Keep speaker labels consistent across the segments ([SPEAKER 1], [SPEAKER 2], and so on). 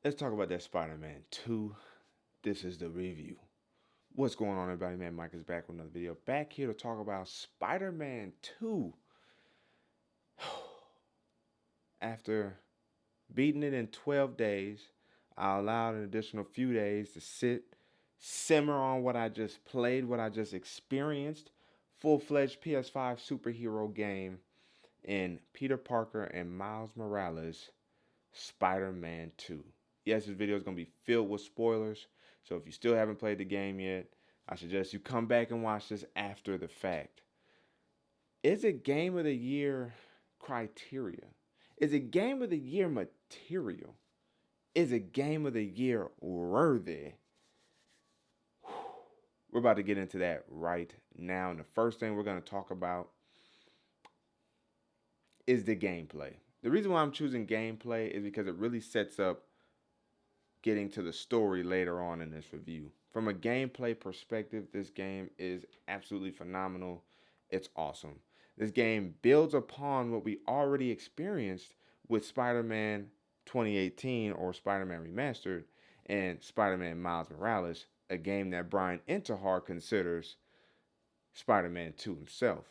[SPEAKER 1] Let's talk about that Spider-Man 2. This is the review. What's going on, everybody? Man, Mike is back with another video. Back here to talk about Spider-Man 2. After beating it in 12 days, I allowed an additional few days to simmer on what I just played, what I just experienced. Full-fledged PS5 superhero game in Peter Parker and Miles Morales Spider-Man 2. Yes, this video is going to be filled with spoilers, so if you still haven't played the game yet, I suggest you come back and watch this after the fact. Is it Game of the Year criteria? Is it Game of the Year material? Is it Game of the Year worthy? We're about to get into that right now, and the first thing we're going to talk about is the gameplay. The reason why I'm choosing gameplay is because it really sets up getting to the story later on in this review. From a gameplay perspective, this game is absolutely phenomenal. It's awesome. This game builds upon what we already experienced with Spider-Man 2018 or Spider-Man Remastered and Spider-Man Miles Morales, a game that Brian Intihar considers Spider-Man 2 himself.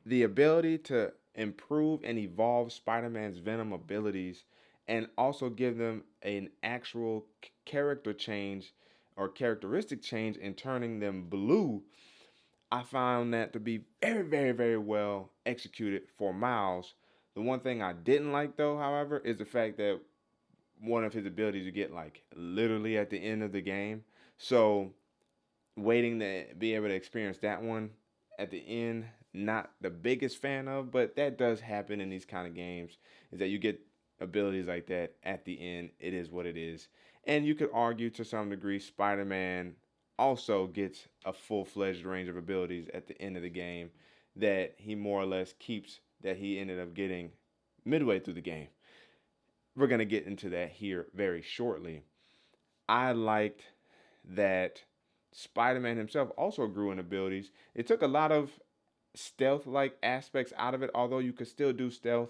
[SPEAKER 1] The ability to improve and evolve Spider-Man's Venom abilities and also give them an actual character change or characteristic change in turning them blue, I found that to be very, very, very well executed for Miles. The one thing I didn't like, though, however, is the fact that one of his abilities you get like literally at the end of the game. So waiting to be able to experience that one at the end, not the biggest fan of, but that does happen in these kind of games, is that you get abilities like that at the end. It is what it is. And you could argue to some degree Spider-Man also gets a full-fledged range of abilities at the end of the game that he more or less keeps that he ended up getting midway through the game. We're going to get into that here very shortly. I liked that Spider-Man himself also grew in abilities. It took a lot of stealth-like aspects out of it, although you could still do stealth,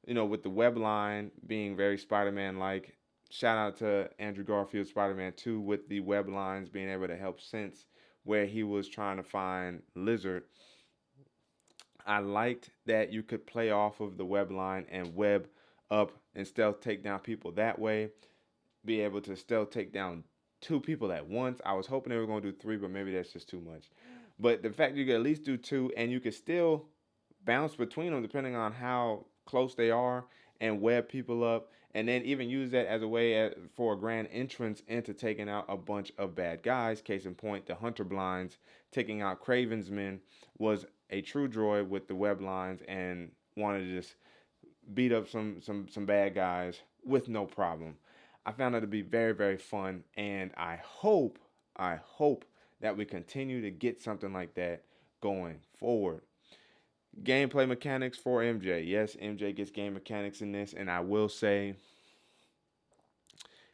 [SPEAKER 1] with the web line being very Spider-Man-like. Shout out to Andrew Garfield's Spider-Man 2 with the web lines being able to help sense where he was trying to find Lizard. I liked that you could play off of the web line and web up and stealth take down people that way. Be able to stealth take down two people at once. I was hoping they were going to do three, but maybe that's just too much. But the fact you could at least do two and you could still bounce between them depending on how close they are and web people up, and then even use that as a way for a grand entrance into taking out a bunch of bad guys. Case in point, the Hunter Blinds taking out Craven's men was a true droid with the web lines and wanted to just beat up some bad guys with no problem. I found it to be very, very fun, and I hope that we continue to get something like that going forward. Gameplay mechanics for MJ. Yes, MJ gets game mechanics in this, and I will say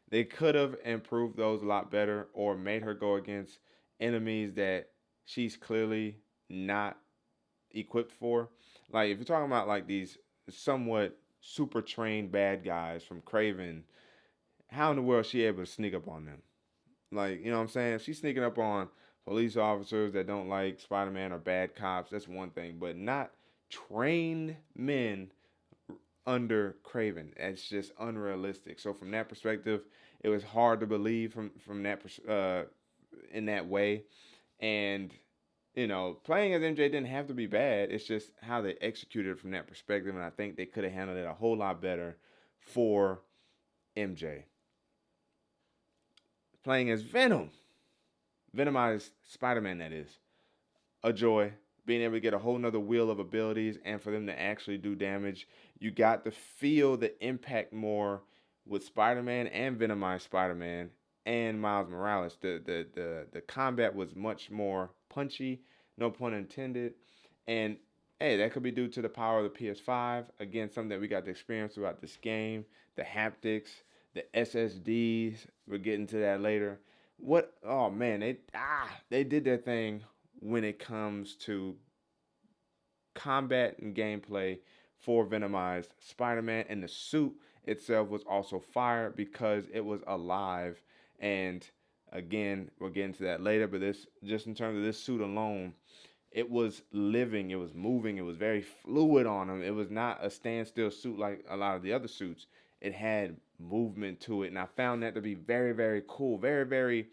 [SPEAKER 1] they could have improved those a lot better or made her go against enemies that she's clearly not equipped for. Like, if you're talking about like these somewhat super trained bad guys from Craven, how in the world is she able to sneak up on them? Like, you know what I'm saying? If she's sneaking up on police officers that don't like Spider-Man or bad cops, that's one thing. But not trained men under Craven. It's just unrealistic. So from that perspective, it was hard to believe from that in that way. And playing as MJ didn't have to be bad. It's just how they executed from that perspective, and I think they could have handled it a whole lot better for MJ. Playing as Venom, Venomized Spider-Man, that is a joy. Being able to get a whole nother wheel of abilities and for them to actually do damage. You got to feel the impact more with Spider-Man and Venomized Spider-Man and Miles Morales. The combat was much more punchy, no pun intended. And hey, that could be due to the power of the PS5. Again, something that we got to experience throughout this game. The haptics, the SSDs. We'll get into that later. Oh man, they did their thing when it comes to combat and gameplay for Venomized Spider-Man, and the suit itself was also fire because it was alive. And again, we'll get into that later, but this, just in terms of this suit alone, it was living, it was moving, it was very fluid on him. It was not a standstill suit like a lot of the other suits. It had movement to it, and I found that to be very, very cool, very, very,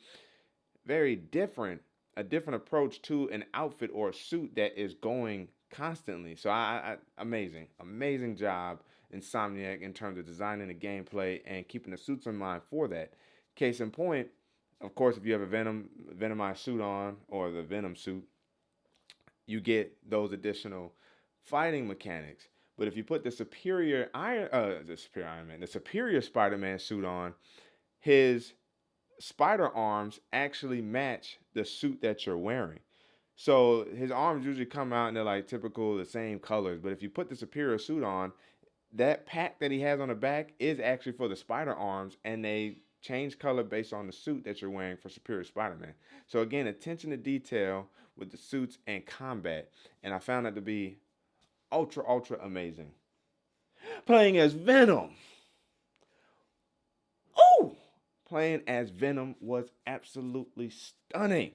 [SPEAKER 1] very different, a different approach to an outfit or a suit that is going constantly. So amazing, amazing job, Insomniac, in terms of designing the gameplay and keeping the suits in mind for that. Case in point, of course, if you have a Venomized suit on, or the Venom suit, you get those additional fighting mechanics. But if you put the superior Spider-Man suit on, his spider arms actually match the suit that you're wearing. So his arms usually come out and they're like typical, the same colors. But if you put the superior suit on, that pack that he has on the back is actually for the spider arms, and they change color based on the suit that you're wearing for Superior Spider-Man. So again, attention to detail with the suits and combat, and I found that to be ultra ultra amazing. Playing as Venom. Oh, playing as Venom was absolutely stunning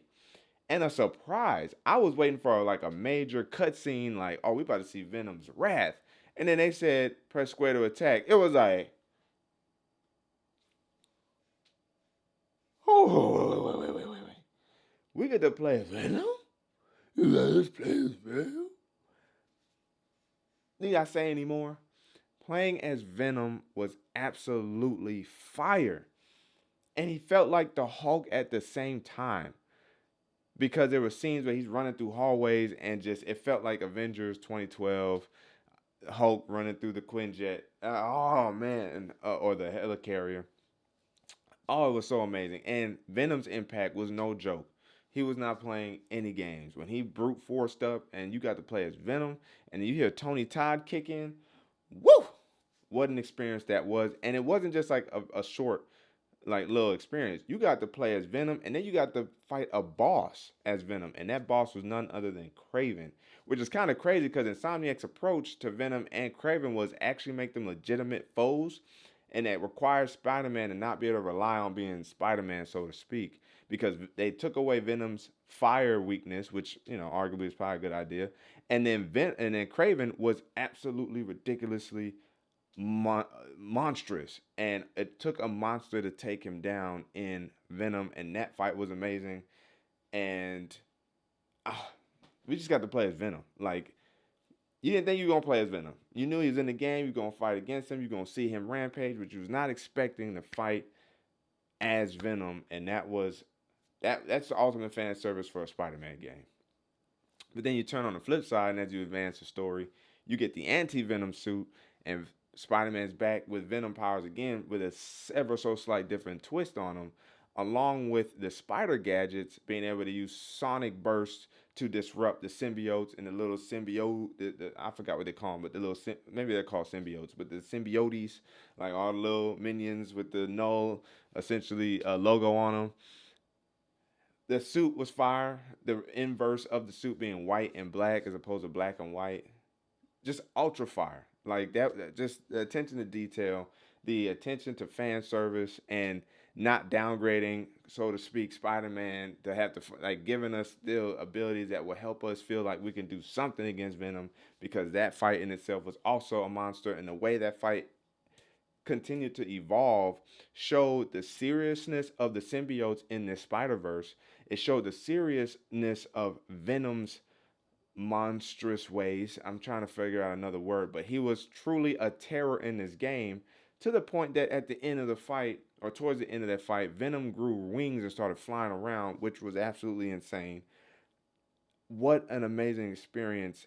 [SPEAKER 1] and a surprise. I was waiting for like a major cutscene, like, oh, we about to see Venom's wrath. And then they said, press square to attack. It was like, oh, wait. We get to play as Venom? You let us play as Venom? Need I say anymore? Playing as Venom was absolutely fire. And he felt like the Hulk at the same time, because there were scenes where he's running through hallways and just it felt like Avengers 2012, Hulk running through the Quinjet. Oh man, or the helicarrier. Oh, it was so amazing. And Venom's impact was no joke. He was not playing any games. When he brute forced up and you got to play as Venom and you hear Tony Todd kick in, woo! What an experience that was. And it wasn't just like a short, like little experience. You got to play as Venom, and then you got to fight a boss as Venom, and that boss was none other than Craven, which is kind of crazy because Insomniac's approach to Venom and Craven was actually make them legitimate foes, and that requires Spider-Man to not be able to rely on being Spider-Man, so to speak, because they took away Venom's fire weakness, which arguably is probably a good idea, and then Craven was absolutely ridiculously monstrous, and it took a monster to take him down in Venom, and that fight was amazing. And ah, we just got to play as Venom. Like, you didn't think you were gonna play as Venom. You knew he was in the game. You're gonna fight against him. You're gonna see him rampage, but you was not expecting to fight as Venom, and that's the ultimate fan service for a Spider-Man game. But then you turn on the flip side, and as you advance the story, you get the anti-Venom suit, and Spider-Man's back with Venom powers again with a ever so slight different twist on them, along with the spider gadgets being able to use sonic bursts to disrupt the symbiotes and the little symbiote. I forgot what they call them, but the little maybe they're called symbiotes, but the symbiotes, like all the little minions with the null essentially logo on them. The suit was fire. The inverse of the suit being white and black as opposed to black and white, just ultra fire. Like just the attention to detail, the attention to fan service, and not downgrading, so to speak, Spider-Man to have to like giving us still abilities that will help us feel like we can do something against Venom, because that fight in itself was also a monster, and the way that fight continued to evolve showed the seriousness of the symbiotes in this Spider-Verse. It showed the seriousness of Venom's monstrous ways. I'm trying to figure out another word, but he was truly a terror in this game, to the point that at the end of the fight, or towards the end of that fight, Venom grew wings and started flying around, which was absolutely insane. What an amazing experience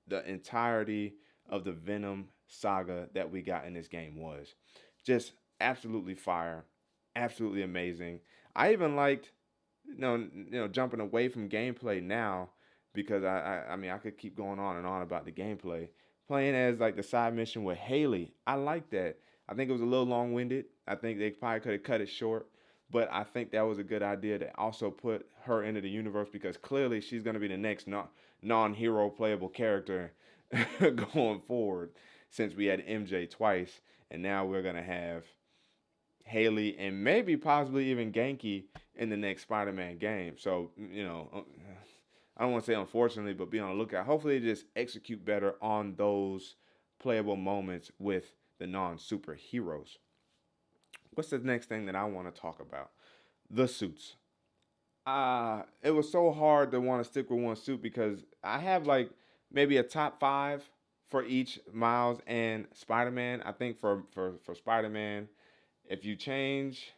[SPEAKER 1] the entirety of the Venom saga that we got in this game was. Just absolutely fire, absolutely amazing. I even liked, jumping away from gameplay now, because I mean I could keep going on and on about the gameplay. Playing as like the side mission with Haley, I like that. I think it was a little long winded. I think they probably could have cut it short, but I think that was a good idea to also put her into the universe, because clearly she's going to be the next non-hero playable character going forward, since we had MJ twice and now we're gonna have Haley and maybe possibly even Genki in the next Spider-Man game. So I don't want to say unfortunately, but be on the lookout. Hopefully, they just execute better on those playable moments with the non-superheroes. What's the next thing that I want to talk about? The suits. It was so hard to want to stick with one suit because I have like maybe a top five for each Miles and Spider Man. I think for Spider Man, if you change,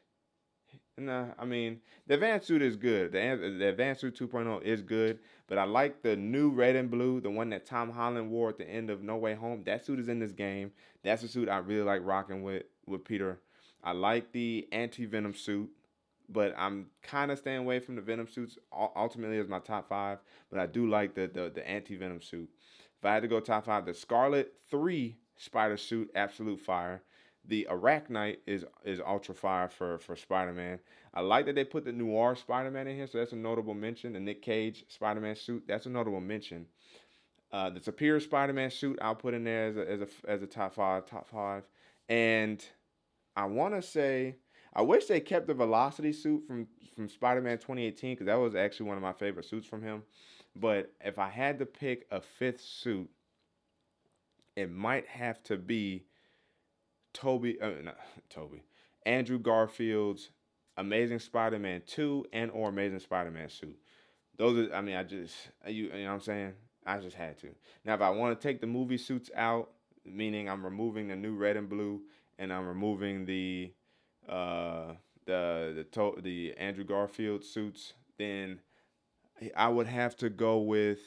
[SPEAKER 1] nah, I mean the advanced suit is good. The advanced suit 2.0 is good, but I like the new red and blue, the one that Tom Holland wore at the end of No Way Home. That suit is in this game. That's a suit I really like rocking with Peter. I like the anti Venom suit, but I'm kind of staying away from the Venom suits. Ultimately, as my top five, but I do like the anti Venom suit. If I had to go top five, the Scarlet 3 Spider suit, absolute fire. The Arachnite is ultra fire for Spider Man. I like that they put the Noir Spider Man in here, so that's a notable mention. The Nick Cage Spider Man suit, that's a notable mention. The Superior Spider Man suit, I'll put in there as a top five, and I want to say, I wish they kept the Velocity suit from Spider-Man 2018 because that was actually one of my favorite suits from him. But if I had to pick a fifth suit, it might have to be not Toby, Andrew Garfield's Amazing Spider-Man 2 and or Amazing Spider-Man suit. Those are, I mean, you know what I'm saying? I just had to. Now, if I want to take the movie suits out, meaning I'm removing the new red and blue, and I'm removing uh, the Andrew Garfield suits, then I would have to go with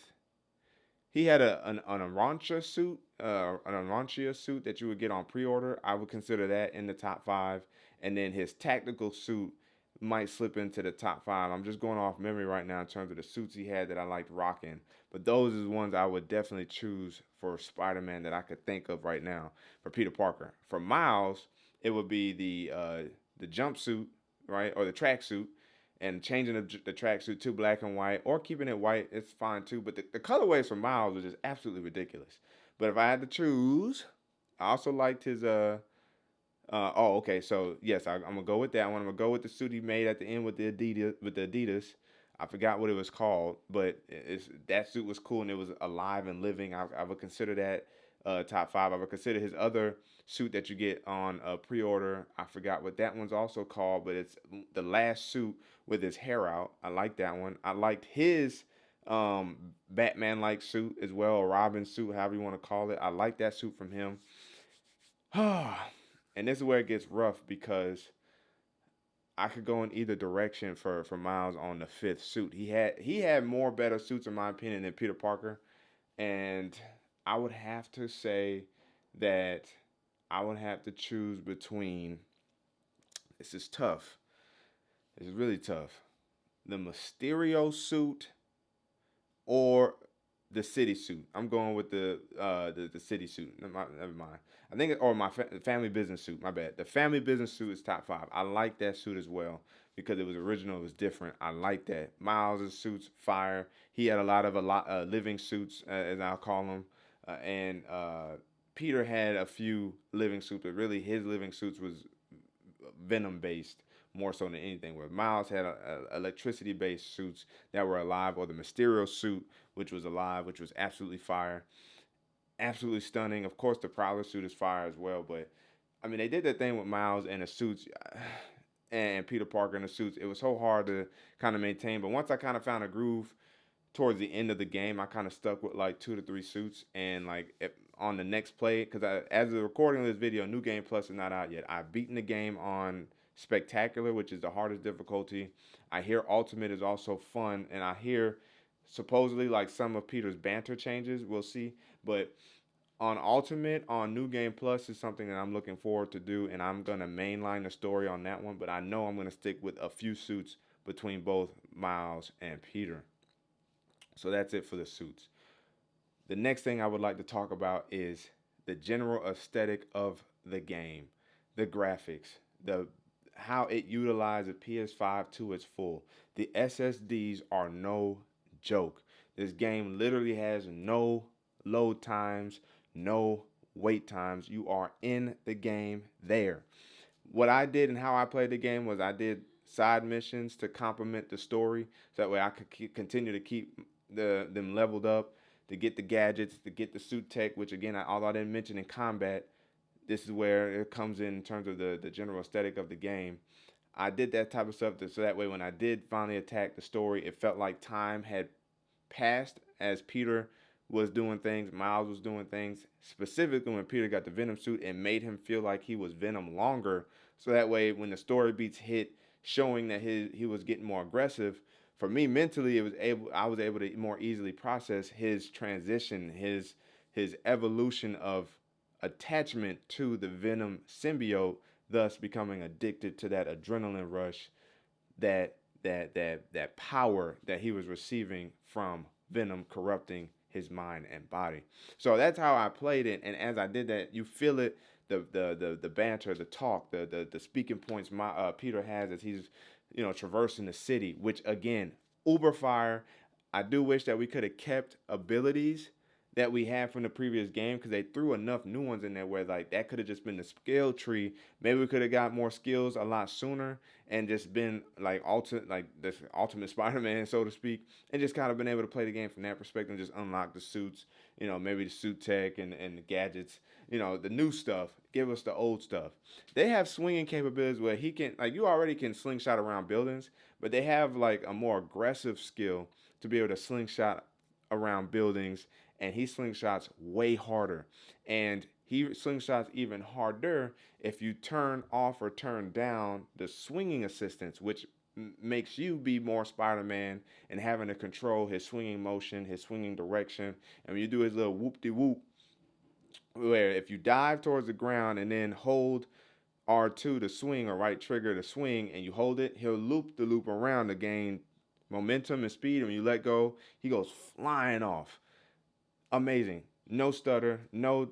[SPEAKER 1] he had an Arancha suit, an Arancha suit that you would get on pre-order. I would consider that in the top five, and then his tactical suit might slip into the top five. I'm just going off memory right now in terms of the suits he had that I liked rocking, but those is ones I would definitely choose for Spider-Man that I could think of right now for Peter Parker. For Miles, it would be the jumpsuit, right, or the tracksuit, and changing the tracksuit to black and white or keeping it white, it's fine too. But the colorways for Miles was just absolutely ridiculous. But if I had to choose, I also liked his oh, okay. So yes, I'm gonna go with that one. I'm gonna go with the suit he made at the end with the Adidas. I forgot what it was called, but that suit was cool and it was alive and living. I would consider that top five. I would consider his other suit that you get on pre-order. I forgot what that one's also called, but it's the last suit with his hair out. I like that one. I liked his Batman-like suit as well, a Robin suit, however you want to call it. I like that suit from him. And this is where it gets rough because I could go in either direction for Miles on the fifth suit. He had more better suits in my opinion than Peter Parker, and I would have to say that I would have to choose between. This is tough. This is really tough. The Mysterio suit or the city suit. I'm going with the city suit. Never mind. I think or my family business suit. My bad. The family business suit is top five. I like that suit as well because it was original. It was different. I like that. Miles' suits fire. He had a lot living suits as I'll call them, and Peter had a few living suits, but really his living suits was venom based more so than anything. Where Miles had electricity based suits that were alive, or the Mysterio suit, which was alive, which was absolutely fire, absolutely stunning. Of course, the Prowler suit is fire as well. But I mean, they did that thing with Miles and the suits. And Peter Parker in the suits, it was so hard to kind of maintain. But once I kind of found a groove towards the end of the game, I kind of stuck with like 2 to 3 suits. And like on the next play, because as of the recording of this video, New Game Plus is not out yet. I've beaten the game on Spectacular, which is the hardest difficulty. I hear Ultimate is also fun, and I hear supposedly like some of Peter's banter changes. We'll see, but on Ultimate on New Game Plus is something that I'm looking forward to do, and I'm gonna mainline the story on that one. But I know I'm gonna stick with a few suits between both Miles and Peter. So that's it for the suits. The next thing I would like to talk about is the general aesthetic of the game, the graphics, the how it utilized the PS5 to its full. The SSDs are no joke. This game literally has no load times, no wait times. You are in the game there. What I did and how I played the game was I did side missions to complement the story, so that way I could continue to keep them leveled up, to get the gadgets, to get the suit tech. Which again, although I didn't mention in combat, this is where it comes in terms of the general aesthetic of the game. I did that type of stuff so that way when I did finally attack the story, it felt like time had passed as Peter was doing things, Miles was doing things. Specifically, when Peter got the Venom suit, it made him feel like he was Venom longer. So that way, when the story beats hit, showing that he was getting more aggressive. For me, mentally, I was able to more easily process his transition, his evolution of attachment to the Venom symbiote, thus becoming addicted to that adrenaline rush, that power that he was receiving from Venom corrupting his mind and body. So that's how I played it, and as I did that, you feel it, the banter, the talk, the speaking points Peter has as he's traversing the city, which again, uber fire. I do wish that we could have kept abilities that we had from the previous game, because they threw enough new ones in there where like that could have just been the skill tree. Maybe we could have got more skills a lot sooner and just been like this ultimate Spider-Man, so to speak, and just kind of been able to play the game from that perspective and just unlock the suits, maybe the suit tech and the gadgets, the new stuff. Give us the old stuff. They have swinging capabilities where he can, like, you already can slingshot around buildings, but they have like a more aggressive skill to be able to slingshot around buildings, and he slingshots way harder. And he slingshots even harder if you turn off or turn down the swinging assistance, which makes you be more Spider-Man and having to control his swinging motion, his swinging direction. And when you do his little whoop-de-whoop, where if you dive towards the ground and then hold R2 to swing, or right trigger to swing, and you hold it, he'll loop the loop around to gain momentum and speed. And when you let go, he goes flying off. Amazing. No stutter, no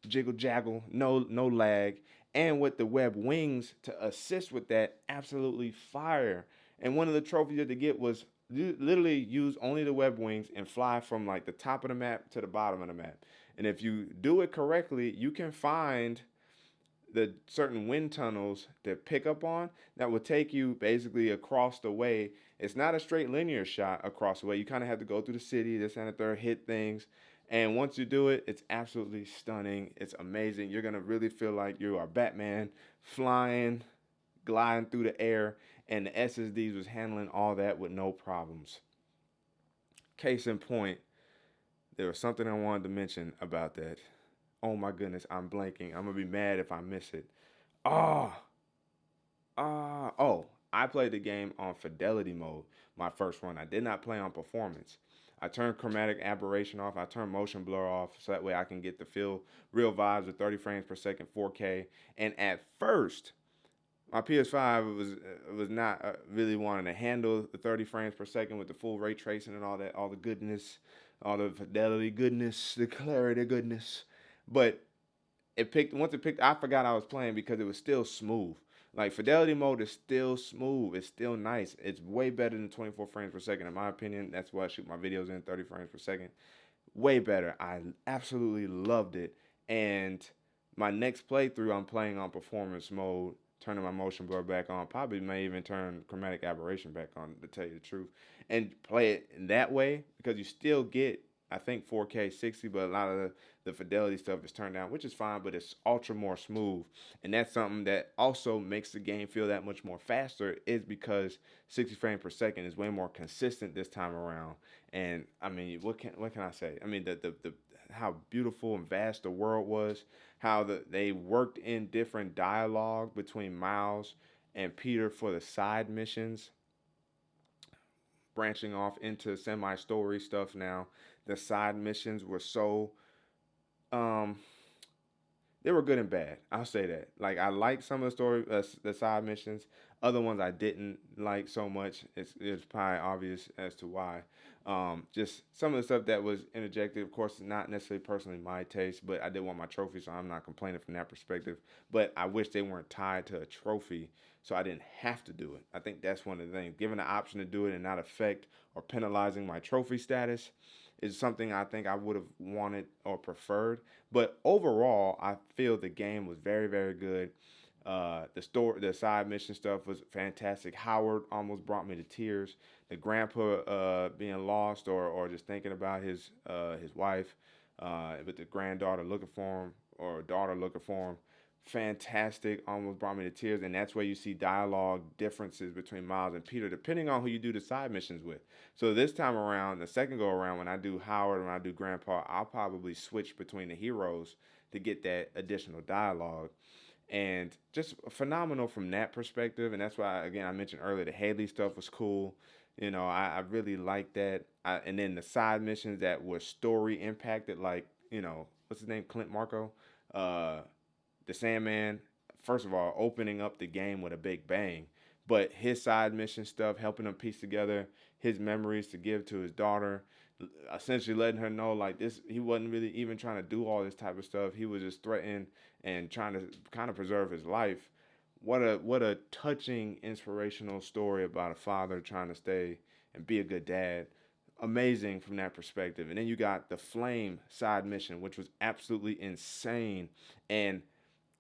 [SPEAKER 1] jiggle jaggle, no lag. And with the web wings to assist with that, absolutely fire. And one of the trophies you had to get was literally use only the web wings and fly from like the top of the map to the bottom of the map. And if you do it correctly, you can find the certain wind tunnels to pick up on that will take you basically across the way. It's not a straight linear shot across the way. You kind of have to go through the city, this and the third, hit things. And once you do it, it's absolutely stunning. It's amazing. You're going to really feel like you are Batman flying, gliding through the air, and the SSDs was handling all that with no problems. Case in point, there was something I wanted to mention about that. Oh my goodness, I'm blanking. I'm gonna be mad if I miss it. Oh, oh, I played the game on fidelity mode, my first run. I did not play on performance. I turned chromatic aberration off. I turned motion blur off so that way I can get the feel real vibes with 30 frames per second, 4K. And at first, my PS5 was not really wanting to handle the 30 frames per second with the full ray tracing and all that, all the goodness, all the fidelity goodness, the clarity goodness. But once it picked, I forgot I was playing because it was still smooth. Like, fidelity mode is still smooth. It's still nice. It's way better than 24 frames per second in my opinion. That's why I shoot my videos in 30 frames per second. Way better. I absolutely loved it. And my next playthrough, I'm playing on performance mode, turning my motion blur back on. Probably may even turn chromatic aberration back on, to tell you the truth, and play it in that way, because you still get, I think, 4K 60, but a lot of the fidelity stuff is turned down, which is fine, but it's ultra more smooth. And that's something that also makes the game feel that much more faster, is because 60 frames per second is way more consistent this time around. And I mean, what can I say? I mean, the how beautiful and vast the world was, how they worked in different dialogue between Miles and Peter for the side missions, branching off into semi-story stuff now. The side missions were so um they were good and bad. I'll say that. Like, I like some of the story, the side missions. Other ones I didn't like so much. It's probably obvious as to why. Just some of the stuff that was interjected, of course, not necessarily personally my taste, but I did want my trophy, so I'm not complaining from that perspective. But I wish they weren't tied to a trophy, so I didn't have to do it. I think that's one of the things. Given the option to do it and not affect or penalizing my trophy status is something I think I would have wanted or preferred. But overall, I feel the game was very, very good. The side mission stuff was fantastic. Howard almost brought me to tears. The grandpa being lost or just thinking about his wife, with the granddaughter looking for him or daughter looking for him. Fantastic, almost brought me to tears, and that's where you see dialogue differences between Miles and Peter, depending on who you do the side missions with. So this time around, the second go around, when I do Howard and when I do Grandpa, I'll probably switch between the heroes to get that additional dialogue, and just phenomenal from that perspective. And that's why, again, I mentioned earlier the Haley stuff was cool. I really like that. And then the side missions that were story impacted, like, what's his name, Clint Marco, uh, the Sandman. First of all, opening up the game with a big bang, but his side mission stuff, helping him piece together his memories to give to his daughter, essentially letting her know like this, he wasn't really even trying to do all this type of stuff. He was just threatened and trying to kind of preserve his life. What a touching, inspirational story about a father trying to stay and be a good dad. Amazing from that perspective. And then you got the Flame side mission, which was absolutely insane. And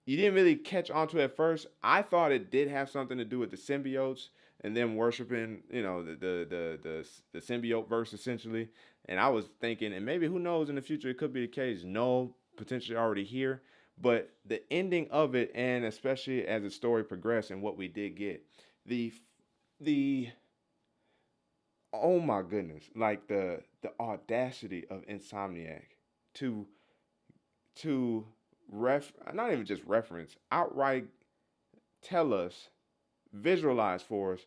[SPEAKER 1] you didn't really catch on to it at first. I thought it did have something to do with the symbiotes and them worshiping, the symbiote verse essentially. And I was thinking, and maybe who knows in the future it could be the case. No, potentially already here. But the ending of it, and especially as the story progressed and what we did get, the the oh my goodness, like the audacity of Insomniac to to not even just reference, outright tell us, visualize for us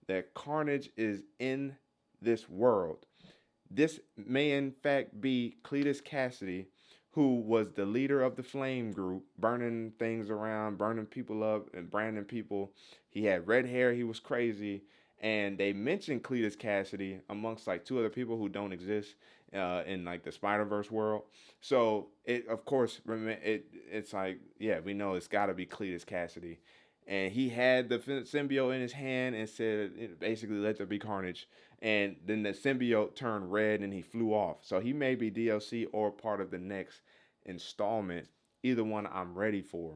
[SPEAKER 1] that Carnage is in this world. This may in fact be Cletus Cassidy, who was the leader of the Flame group, burning things around, burning people up, and branding people. He had red hair, he was crazy. And they mentioned Cletus Cassidy amongst like two other people who don't exist in like the Spider Verse world. So it, of course, it's like, yeah, we know it's got to be Cletus Cassidy, and he had the symbiote in his hand and said, basically, let there be carnage. And then the symbiote turned red and he flew off. So he may be DLC or part of the next installment. Either one I'm ready for.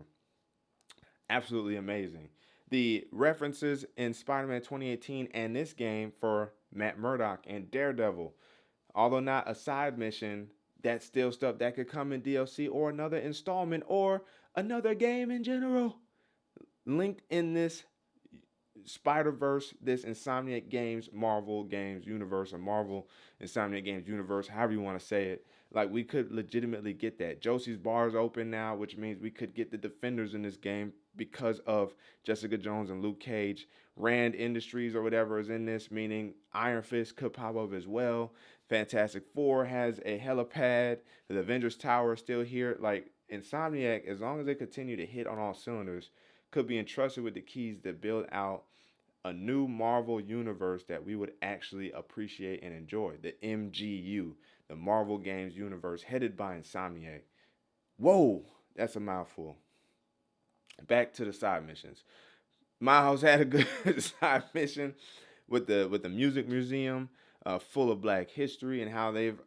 [SPEAKER 1] Absolutely amazing. The references in Spider-Man 2018 and this game for Matt Murdock and Daredevil, although not a side mission, that's still stuff that could come in DLC or another installment or another game in general. Linked in this Spider Verse, this Insomniac Games, Marvel Games universe, or Marvel Insomniac Games universe, however you want to say it. Like, we could legitimately get that. Josie's bar is open now, which means we could get the Defenders in this game because of Jessica Jones and Luke Cage. Rand Industries or whatever is in this, meaning Iron Fist could pop up as well. Fantastic Four has a helipad. The Avengers Tower is still here. Like, Insomniac, as long as they continue to hit on all cylinders, could be entrusted with the keys to build out a new Marvel universe that we would actually appreciate and enjoy. The MGU, the Marvel Games universe, headed by Insomniac. Whoa, that's a mouthful. Back to the side missions. Miles had a good side mission with the music museum, full of Black history and how they've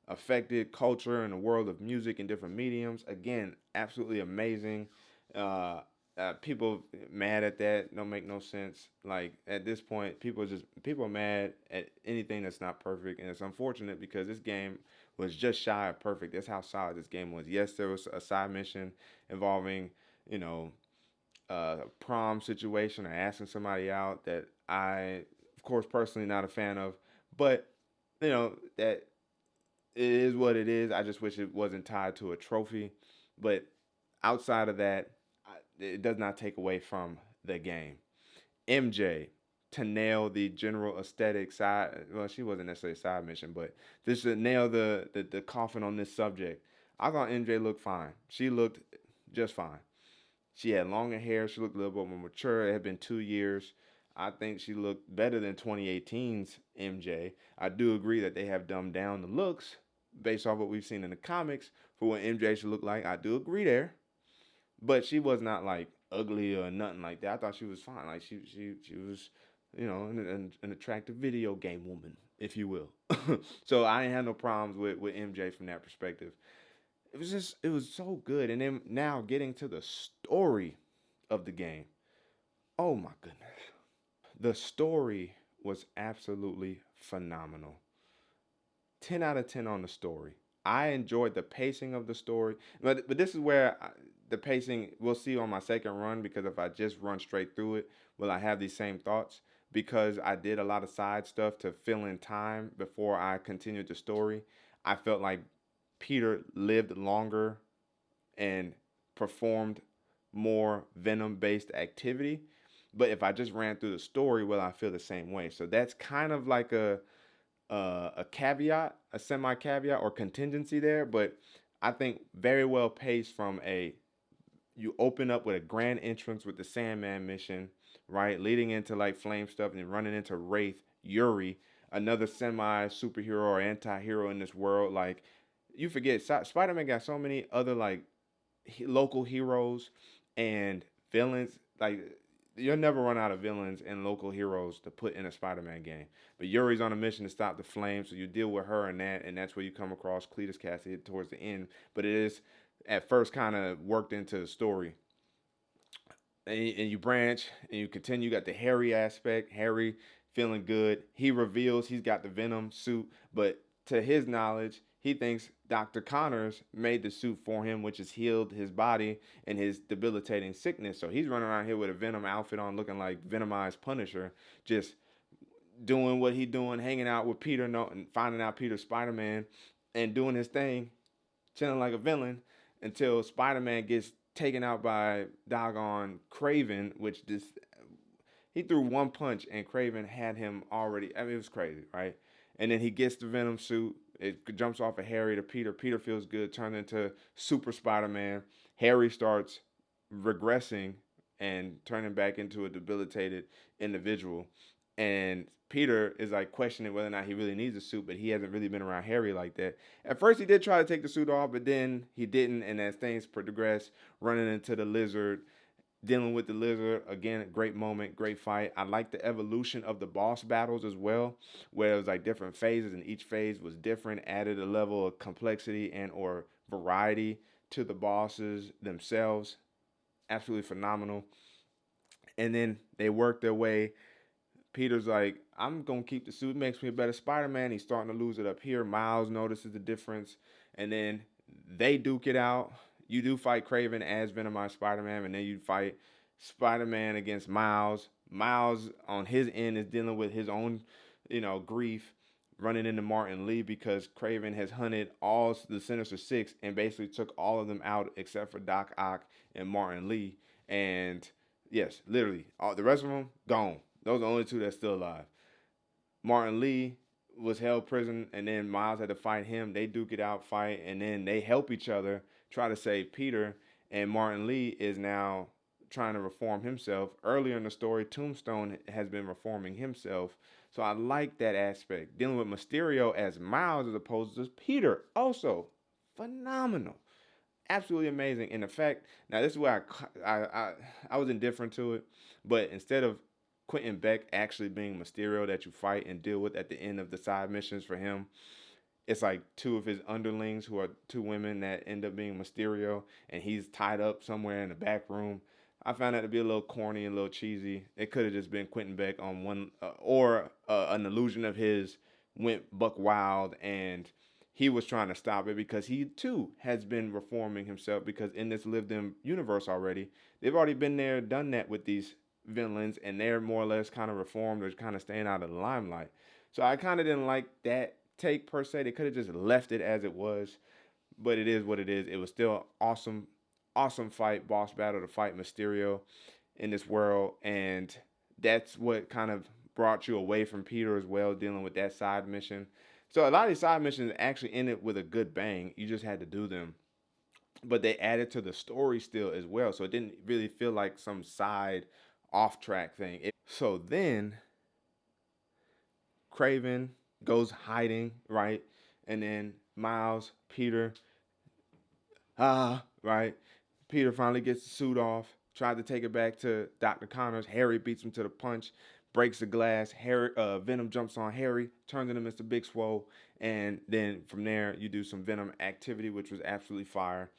[SPEAKER 1] affected culture and the world of music in different mediums. Again, absolutely amazing. Uh, People mad at that don't make no sense. Like, at this point, people are mad at anything that's not perfect, and it's unfortunate because this game was just shy of perfect. That's how solid this game was. Yes, there was a side mission involving, you know, prom situation or asking somebody out that I, of course, personally not a fan of, but that it is what it is. I just wish it wasn't tied to a trophy, but outside of that, it does not take away from the game. MJ, to nail the general aesthetic side. Well, she wasn't necessarily a side mission, but just to nail the coffin on this subject. I thought MJ looked fine. She looked just fine. She had longer hair. She looked a little bit more mature. It had been 2 years. I think she looked better than 2018's MJ. I do agree that they have dumbed down the looks based off what we've seen in the comics for what MJ should look like. I do agree there, but she was not like ugly or nothing like that. I thought she was fine. Like she was, an attractive video game woman, if you will. So I ain't had no problems with MJ from that perspective. It was so good. And then now getting to the story of the game. Oh my goodness. The story was absolutely phenomenal. 10 out of 10 on the story. I enjoyed the pacing of the story. But this is where the pacing we'll see on my second run, because if I just run straight through it, will I have these same thoughts? Because I did a lot of side stuff to fill in time before I continued the story. I felt like Peter lived longer and performed more venom based activity. But if I just ran through the story, will I feel the same way? So that's kind of like a caveat, a semi caveat or contingency there. But I think very well paced from a you open up with a grand entrance with the Sandman mission, right, leading into like flame stuff and then running into Wraith, Yuri, another semi superhero or anti-hero in this world. Like you forget, Spider-Man got so many other like local heroes and villains. Like you'll never run out of villains and local heroes to put in a Spider-Man game. But Yuri's on a mission to stop the flames, so you deal with her and that's where you come across Cletus Cassidy towards the end. But it is at first kind of worked into the story. And you branch and you continue. You got the Harry aspect. Harry feeling good. He reveals he's got the Venom suit, but to his knowledge, he thinks Dr. Connors made the suit for him, which has healed his body and his debilitating sickness. So he's running around here with a Venom outfit on, looking like Venomized Punisher, just doing what he doing, hanging out with Peter, and finding out Peter's Spider-Man, and doing his thing, chilling like a villain until Spider-Man gets taken out by doggone Craven, which just he threw one punch and Craven had him already. I mean, it was crazy, right? And then he gets the Venom suit. It jumps off of Harry to Peter. Peter feels good, turned into Super Spider-Man. Harry starts regressing and turning back into a debilitated individual. And Peter is like questioning whether or not he really needs a suit, but he hasn't really been around Harry like that. At first, he did try to take the suit off, but then he didn't. And as things progress, running into the lizard, dealing with the lizard again, great moment, great fight. I like the evolution of the boss battles as well, where it was like different phases and each phase was different, added a level of complexity and or variety to the bosses themselves. Absolutely phenomenal. And then they worked their way. Peter's like, I'm gonna keep the suit. It makes me a better Spider-Man. He's starting to lose it up here. Miles notices the difference, and then they duke it out. You do fight Craven as Venomized Spider-Man, and then you fight Spider-Man against Miles. Miles on his end is dealing with his own, grief, running into Martin Lee because Craven has hunted all the Sinister Six and basically took all of them out except for Doc Ock and Martin Lee. And yes, literally, all the rest of them gone. Those are the only two that's still alive. Martin Lee was held prison, and then Miles had to fight him. They duke it out, fight, and then they help each other try to save Peter. And Martin Lee is now trying to reform himself. Earlier in the story, Tombstone has been reforming himself. So I like that aspect. Dealing with Mysterio as Miles as opposed to Peter. Also, phenomenal. Absolutely amazing. And the fact, now this is where I was indifferent to it, but instead of Quentin Beck actually being Mysterio that you fight and deal with at the end of the side missions for him, it's like two of his underlings who are two women that end up being Mysterio, and he's tied up somewhere in the back room. I found that to be a little corny and a little cheesy. It could have just been Quentin Beck on one, or an illusion of his went buck wild, and he was trying to stop it because he too has been reforming himself. Because in this lived-in universe already, they've already been there, done that with these villains, and they're more or less kind of reformed or kind of staying out of the limelight. So I kind of didn't like that take per se. They could have just left it as it was, but it is what it is. It was still awesome, awesome fight, boss battle to fight Mysterio in this world, and that's what kind of brought you away from Peter as well, dealing with that side mission. So a lot of these side missions actually ended with a good bang. You just had to do them. but they added to the story still as well. So it didn't really feel like some side off track thing. So then Craven goes hiding, right? And then Miles, Peter, right? Peter finally gets the suit off, tried to take it back to Dr. Connors. Harry beats him to the punch, breaks the glass. Venom jumps on Harry, turns into Mr. Big Swole, and then from there you do some Venom activity, which was absolutely fire.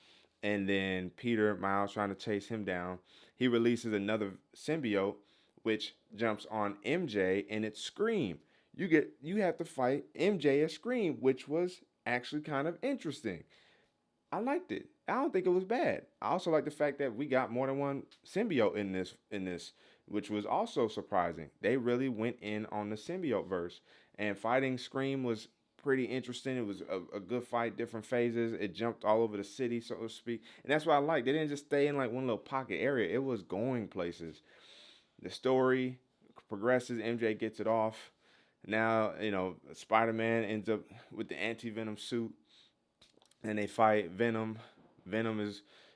[SPEAKER 1] And then Peter, Miles trying to chase him down. He releases another symbiote, which jumps on MJ, and it's Scream. You have to fight MJ as Scream, which was actually kind of interesting. I liked it. I don't think it was bad. I also like the fact that we got more than one symbiote in this, which was also surprising. They really went in on the symbiote verse, and fighting Scream was pretty interesting. It was a good fight, different phases. It jumped all over the city, so to speak, and that's what I like. They didn't just stay in like one little pocket area. It was going places. The story progresses. MJ gets it off. Now Spider-Man ends up with the anti-venom suit and they fight Venom. Venom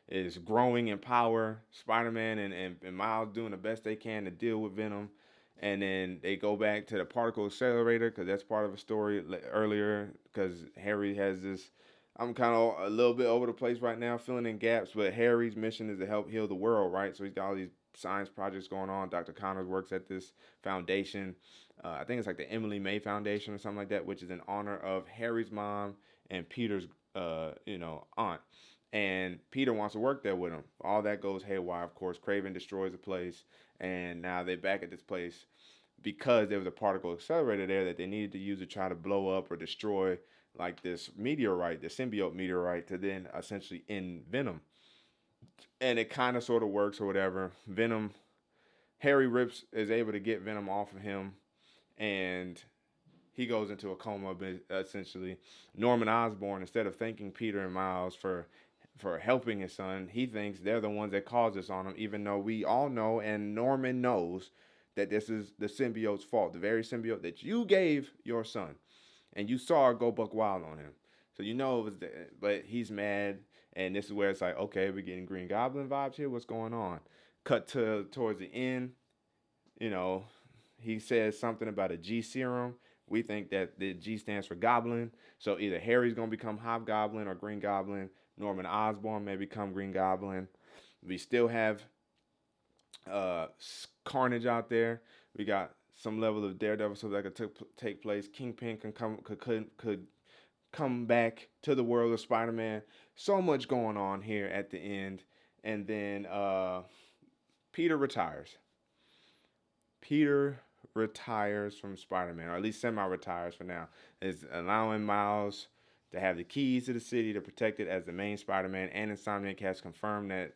[SPEAKER 1] is growing in power. Spider-Man and Miles doing the best they can to deal with Venom. And then they go back to the particle accelerator because that's part of a story earlier. Because Harry has this. I'm kind of a little bit over the place right now, filling in gaps. But Harry's mission is to help heal the world, right? So he's got all these science projects going on. Dr. Connors works at this foundation. I think it's like the Emily May Foundation or something like that, which is in honor of Harry's mom and Peter's aunt. And Peter wants to work there with him. All that goes haywire, of course. Craven destroys the place, and now they're back at this place because there was a particle accelerator there that they needed to use to try to blow up or destroy like this meteorite, the symbiote meteorite, to then essentially end Venom. And it kind of sort of works or whatever. Harry rips is able to get Venom off of him, and he goes into a coma essentially. Norman Osborn, instead of thanking Peter and Miles for helping his son, he thinks they're the ones that caused this on him, even though we all know and Norman knows that this is the symbiote's fault, the very symbiote that you gave your son, and you saw her go buck wild on him. So you know it was, but he's mad, and this is where it's like, okay, we're getting Green Goblin vibes here. What's going on? Cut to towards the end, you know, he says something about a G serum. We think that the G stands for Goblin. So either Harry's gonna become Hobgoblin or Green Goblin. Norman Osborn may become Green Goblin. We still have uh, Carnage out there. We got some level of Daredevil so that could take place. Kingpin could come back to the world of Spider-Man. So much going on here at the end, and then Peter retires. Peter retires from Spider-Man, or at least semi-retires for now. Is allowing Miles to have the keys to the city to protect it as the main Spider-Man, and Insomniac has confirmed that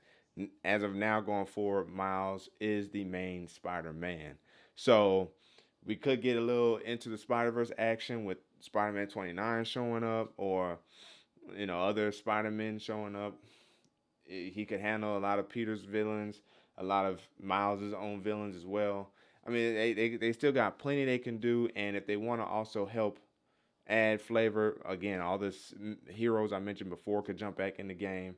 [SPEAKER 1] as of now going forward, Miles is the main Spider-Man. So we could get a little into the Spider-Verse action with Spider-Man 29 showing up, or other Spider-Men showing up. He could handle a lot of Peter's villains, a lot of Miles's own villains as well. I mean, they still got plenty they can do, and if they want to also help add flavor, again, all this heroes I mentioned before could jump back in the game,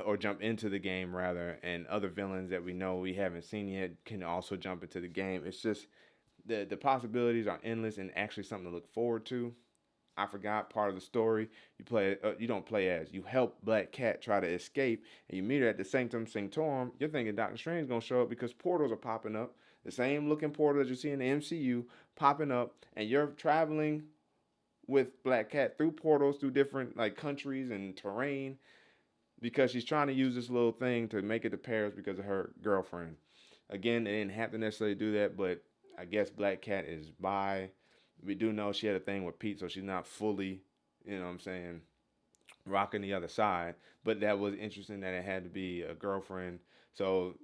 [SPEAKER 1] or jump into the game rather, and other villains that we know we haven't seen yet can also jump into the game. It's just the possibilities are endless and actually something to look forward to. I forgot part of the story. You don't play as. You help Black Cat try to escape, and you meet her at the Sanctum Sanctorum. You're thinking Doctor Strange gonna show up because portals are popping up, the same looking portal that you see in the MCU popping up, and you're traveling with Black Cat through portals through different like countries and terrain because she's trying to use this little thing to make it to Paris because of her girlfriend. Again, they didn't have to necessarily do that, but I guess Black Cat is bi. We do know she had a thing with Pete, so she's not fully, rocking the other side. But that was interesting that it had to be a girlfriend. So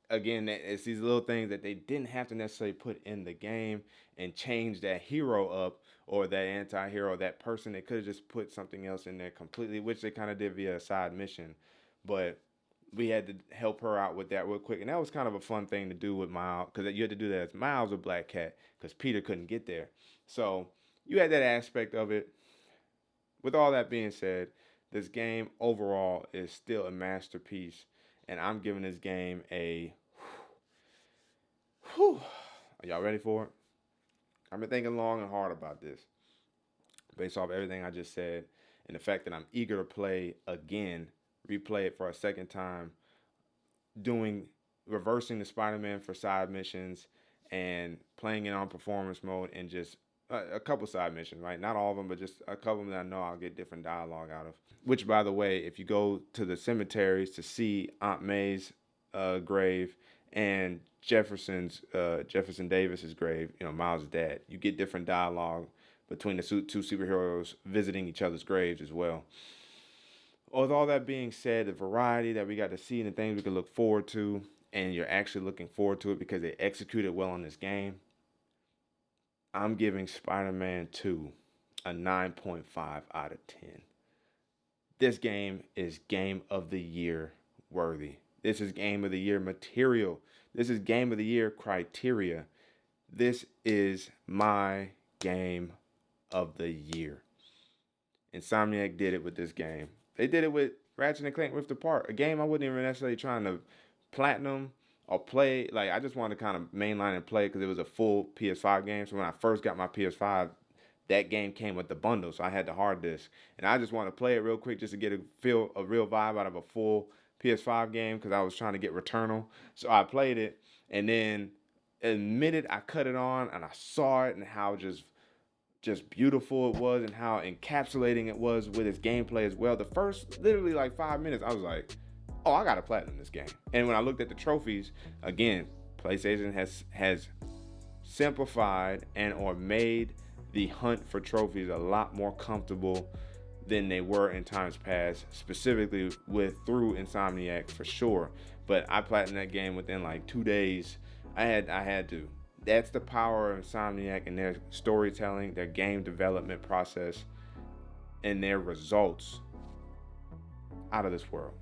[SPEAKER 1] again, it's these little things that they didn't have to necessarily put in the game and change that hero up or that anti-hero, that person. They could have just put something else in there completely, which they kind of did via a side mission. But we had to help her out with that real quick. And that was kind of a fun thing to do with Miles, because you had to do that as Miles with Black Cat because Peter couldn't get there. So you had that aspect of it. With all that being said, this game overall is still a masterpiece, and I'm giving this game a whew. Are y'all ready for it? I've been thinking long and hard about this based off everything I just said and the fact that I'm eager to play again, replay it for a second time, reversing the Spider-Man for side missions and playing it on performance mode and just a couple side missions, right? Not all of them, but just a couple that I know I'll get different dialogue out of. Which, by the way, if you go to the cemeteries to see Aunt May's grave and Jefferson Davis's grave, Miles' dad, you get different dialogue between the two superheroes visiting each other's graves as well. With all that being said, the variety that we got to see and the things we can look forward to, and you're actually looking forward to it because they executed well in this game, I'm giving Spider-Man 2 a 9.5 out of 10. This game is Game of the Year worthy. This is Game of the Year material. This is Game of the Year criteria. This is my Game of the Year. Insomniac did it with this game. They did it with Ratchet and Clank Rift Apart, a game I wasn't even necessarily trying to platinum or play. Like, I just wanted to kind of mainline and play because it was a full PS5 game. So when I first got my PS5, that game came with the bundle, so I had the hard disk. And I just wanted to play it real quick just to get a real vibe out of a full PS5 game because I was trying to get Returnal. So I played it, and then admitted I cut it on, and I saw it and how just beautiful it was and how encapsulating it was with its gameplay as well. The first literally like 5 minutes, I was like, oh, I got to platinum this game. And when I looked at the trophies, again, PlayStation has simplified and or made the hunt for trophies a lot more comfortable than they were in times past, specifically through Insomniac for sure. But I platinumed that game within like 2 days. I had to. That's the power of Insomniac and their storytelling, their game development process, and their results out of this world.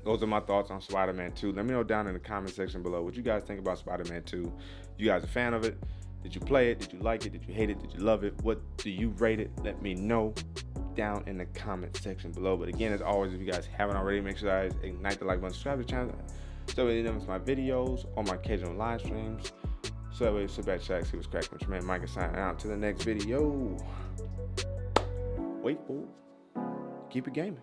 [SPEAKER 1] Those are my thoughts on Spider-Man 2. Let me know down in the comment section below what you guys think about Spider-Man 2. You guys a fan of it? Did you play it? Did you like it? Did you hate it? Did you love it? What do you rate it? Let me know down in the comment section below. But again, as always, if you guys haven't already, make sure you guys ignite the like button, subscribe to the channel, so that you never miss my videos or my occasional live streams. So that way, sit back, check, see what's cracking with your man Micah signing out. To the next video. Wait for it. Keep it gaming.